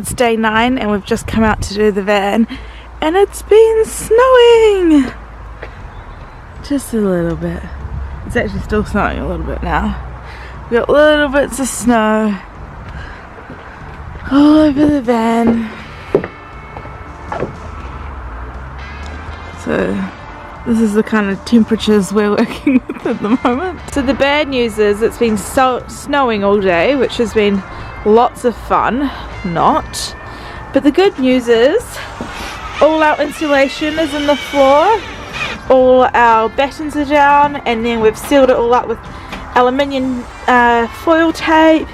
It's day 9 and we've just come out to do the van and it's been snowing just a little bit. It's actually still snowing a little bit now. We've got little bits of snow all over the van. So this is the kind of temperatures we're working with at the moment. So the bad news is it's been snowing all day, which has been lots of fun. Not. But the good news is all our insulation is in the floor, all our battens are down, and then we've sealed it all up with aluminium foil tape,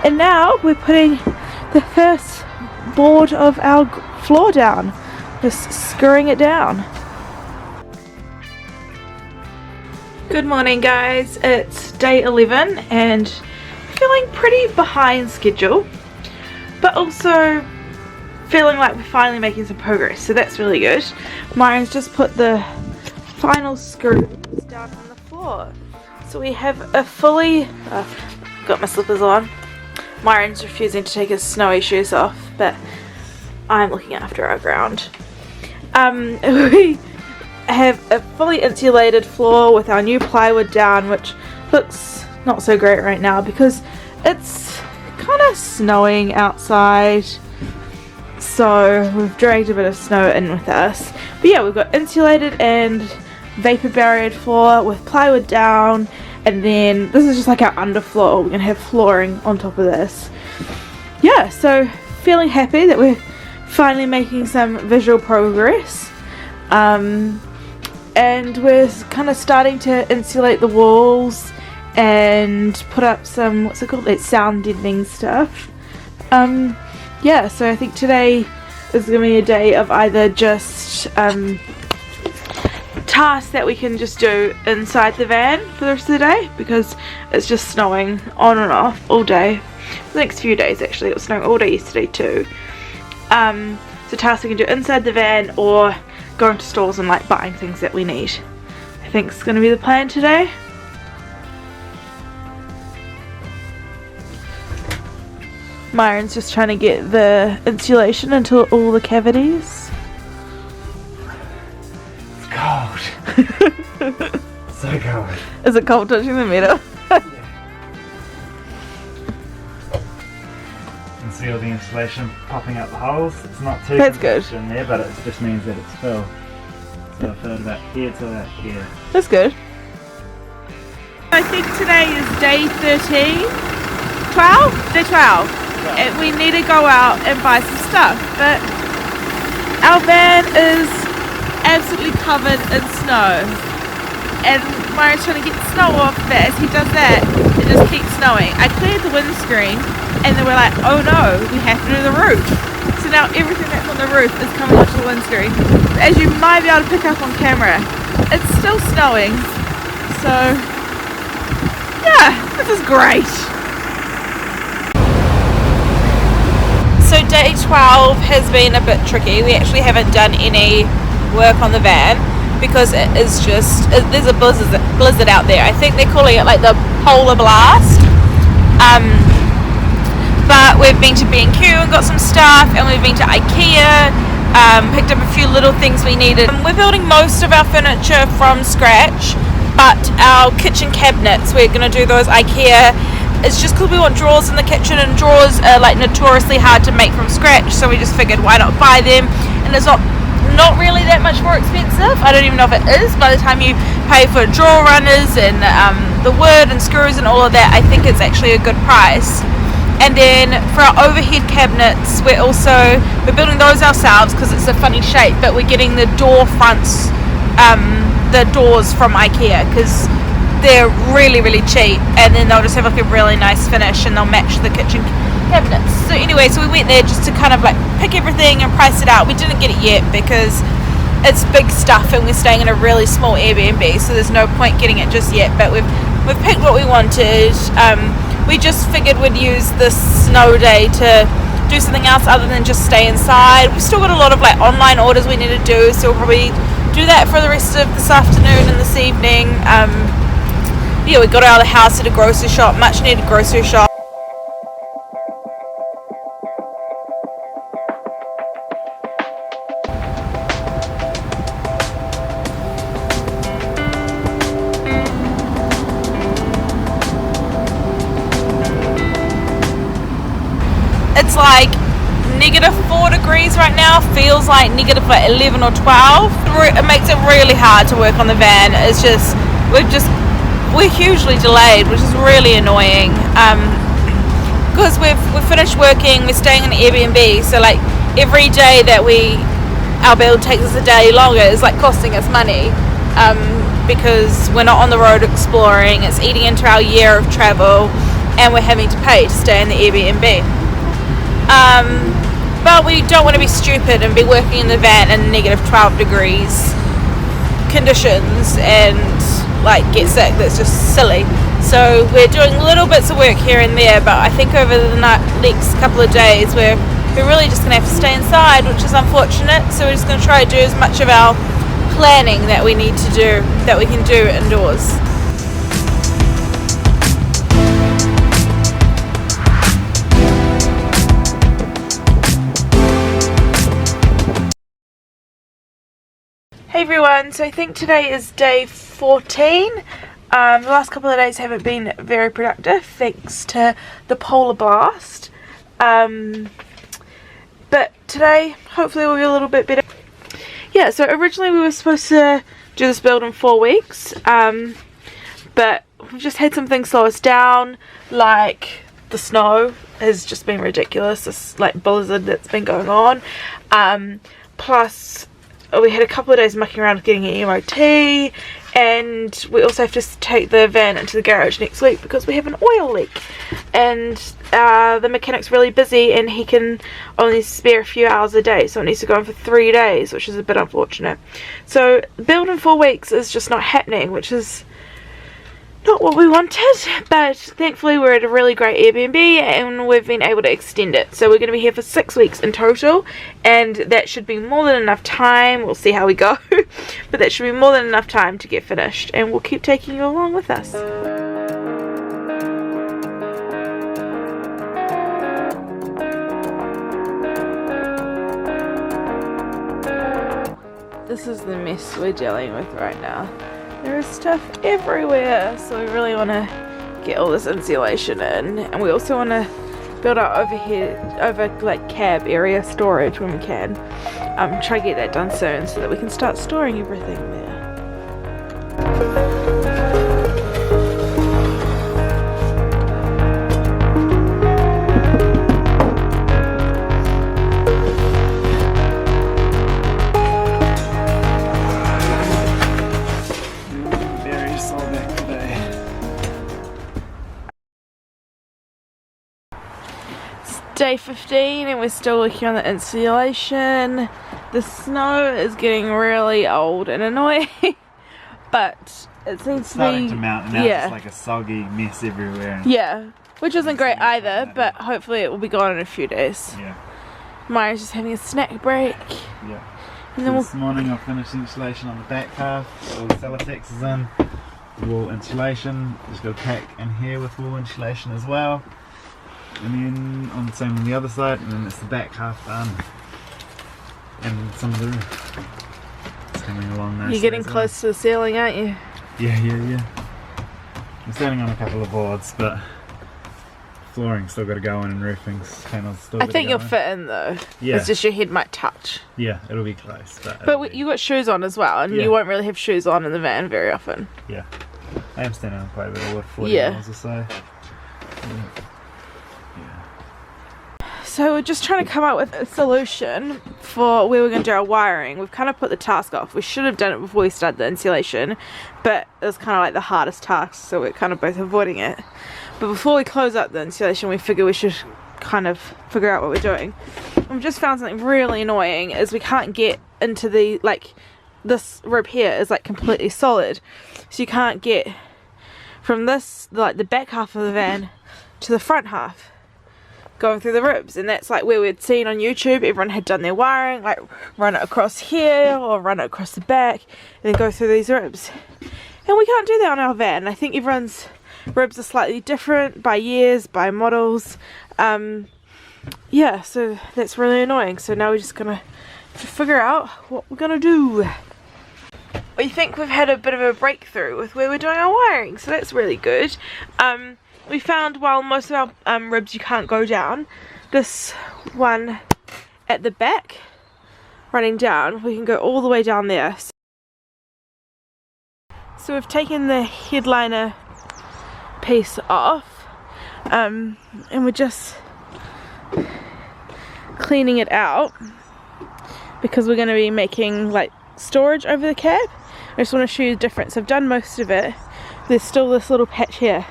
and now we're putting the first board of our floor down, just screwing it down. Good morning guys, it's day 11 and feeling pretty behind schedule, but also feeling like we're finally making some progress, so that's really good. Myron's just put the final screws down on the floor, so we have a fully got my slippers on. Myron's refusing to take his snowy shoes off, but I'm looking after our ground. We have a fully insulated floor with our new plywood down, which looks not so great right now because it's kind of snowing outside, so we've dragged a bit of snow in with us. But yeah, we've got insulated and vapor barriered floor with plywood down, and then this is just like our underfloor. We're gonna have flooring on top of this. Yeah, so feeling happy that we're finally making some visual progress. And we're kind of starting to insulate the walls and put up some, what's it called, like sound deadening stuff. Yeah, so I think today is going to be a day of either just tasks that we can just do inside the van for the rest of the day, because it's just snowing on and off all day. The next few days actually, it was snowing all day yesterday too. So tasks we can do inside the van or go into stores and like buying things that we need. I think it's going to be the plan today. Myron's just trying to get the insulation into all the cavities. It's cold. So cold. Is it cold touching the metal? Yeah. You can see all the insulation popping out the holes. It's not too That's good in there, but it just means that it's filled. So I filled about here to about here. That's good. I think today is day 13. 12? Day 12. And we need to go out and buy some stuff, but our van is absolutely covered in snow, and Myron's trying to get snow off, but as he does that it just keeps snowing. I cleared the windscreen and then we're like, oh no, we have to do the roof, so now everything that's on the roof is coming onto the windscreen. As you might be able to pick up on camera, it's still snowing, so yeah, this is great. So day 12 has been a bit tricky. We actually haven't done any work on the van because it is just, there's a blizzard out there. I think they're calling it like the polar blast. But we've been to B&Q and got some stuff, and we've been to IKEA, picked up a few little things we needed. We're building most of our furniture from scratch, but our kitchen cabinets, we're going to do those IKEA. It's just because we want drawers in the kitchen, and drawers are like notoriously hard to make from scratch, so we just figured why not buy them, and it's not really that much more expensive. I don't even know if it is. By the time you pay for drawer runners and the wood and screws and all of that, I think it's actually a good price. And then for our overhead cabinets, we're building those ourselves because it's a funny shape, but we're getting the door fronts, the doors from IKEA, because they're really cheap, and then they'll just have like a really nice finish and they'll match the kitchen cabinets. So anyway, so we went there just to kind of like pick everything and price it out. We didn't get it yet because it's big stuff and we're staying in a really small Airbnb, so there's no point getting it just yet, but we've picked what we wanted. We just figured we'd use this snow day to do something else other than just stay inside. We've still got a lot of like online orders we need to do, so we'll probably do that for the rest of this afternoon and this evening. Yeah, we got out of the house at a grocery shop, much needed grocery shop. it's like -4 degrees right now, feels like negative like 11 or 12. It makes it really hard to work on the van. It's just we're hugely delayed, which is really annoying, because we've finished working, we're staying in an Airbnb, so like every day that our build takes us a day longer is like costing us money, because we're not on the road exploring. It's eating into our year of travel, and we're having to pay to stay in the Airbnb. But we don't want to be stupid and be working in the van in -12 degrees conditions and like get sick. That's just silly. So we're doing little bits of work here and there, but I think over the next couple of days we're really just going to have to stay inside, which is unfortunate. So we're just going to try to do as much of our planning that we need to do, that we can do indoors. Hey everyone, so I think today is day 14. The last couple of days haven't been very productive thanks to the polar blast. But today hopefully will be a little bit better. Yeah, so originally we were supposed to do this build in 4 weeks, but we've just had some things slow us down, like the snow has just been ridiculous, this like blizzard that's been going on, plus we had a couple of days mucking around with getting an MOT, and we also have to take the van into the garage next week because we have an oil leak, and the mechanic's really busy and he can only spare a few hours a day, so it needs to go on for 3 days, which is a bit unfortunate. So build in 4 weeks is just not happening, which is not what we wanted, but thankfully we're at a really great Airbnb and we've been able to extend it. So we're going to be here for 6 weeks in total, and that should be more than enough time. We'll see how we go, but that should be more than enough time to get finished, and we'll keep taking you along with us. This is the mess we're dealing with right now. There is stuff everywhere, so we really want to get all this insulation in, and we also want to build our over like cab area storage when we can. Try to get that done soon so that we can start storing everything there. Day 15 and we're still working on the insulation. The snow is getting really old and annoying, but it seems to be to mount, and now it's like a soggy mess everywhere. Yeah, which isn't great either, but hopefully it will be gone in a few days. Yeah. Maya's just having a snack break. Yeah. And then this morning I finished insulation on the back half. All the Celotex is in. Wall insulation. Just got a pack in here with wall insulation as well. And then on the same on the other side, and then it's the back half done, and some of the roof. It's coming along nicely. You're getting close to the ceiling, aren't you? Yeah. I'm standing on a couple of boards, but flooring's still got to go in, and roofing's panels still. I think you'll fit in though. Yeah. It's just your head might touch. Yeah, it'll be close. But you got shoes on as well, and you won't really have shoes on in the van very often. Yeah, I am standing on quite a bit of wood, 40 miles or so. Yeah. So we're just trying to come up with a solution for where we're going to do our wiring. We've kind of put the task off. We should have done it before we started the insulation, but it was kind of like the hardest task, so we're kind of both avoiding it. But before we close up the insulation, we figure we should kind of figure out what we're doing. And we've just found something really annoying is we can't get into the, like, this rib here is like completely solid. So you can't get from this, like the back half of the van to the front half, going through the ribs, and that's like where we'd seen on YouTube everyone had done their wiring, like run it across here or run it across the back and then go through these ribs, and we can't do that on our van. I think everyone's ribs are slightly different by years, by models, yeah, so that's really annoying. So now we're just gonna figure out what we're gonna do. We think we've had a bit of a breakthrough with where we're doing our wiring, so that's really good. We found while most of our ribs you can't go down, this one at the back running down, we can go all the way down there. So we've taken the headliner piece off, and we're just cleaning it out because we're going to be making like storage over the cab. I just want to show you the difference. I've done most of it. There's still this little patch here.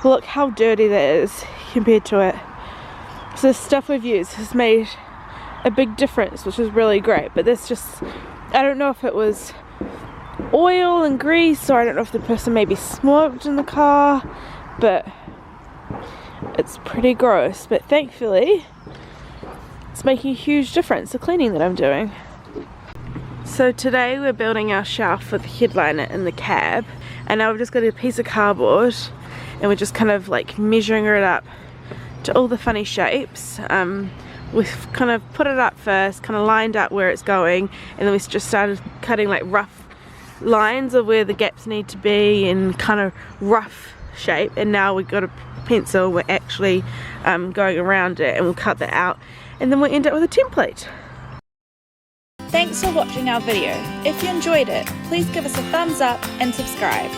Look how dirty that is compared to it. So the stuff we've used has made a big difference, which is really great. But this just, I don't know if it was oil and grease, or I don't know if the person maybe smoked in the car, but it's pretty gross. But thankfully it's making a huge difference, the cleaning that I'm doing. So today we're building our shelf for the headliner in the cab, and now we've just got a piece of cardboard and we're just kind of like measuring it up to all the funny shapes. We've kind of put it up first, kind of lined up where it's going, and then we just started cutting like rough lines of where the gaps need to be and kind of rough shape, and now we've got a pencil, we're actually going around it, and we'll cut that out and then we'll end up with a template. Thanks for watching our video. If you enjoyed it, please give us a thumbs up and subscribe.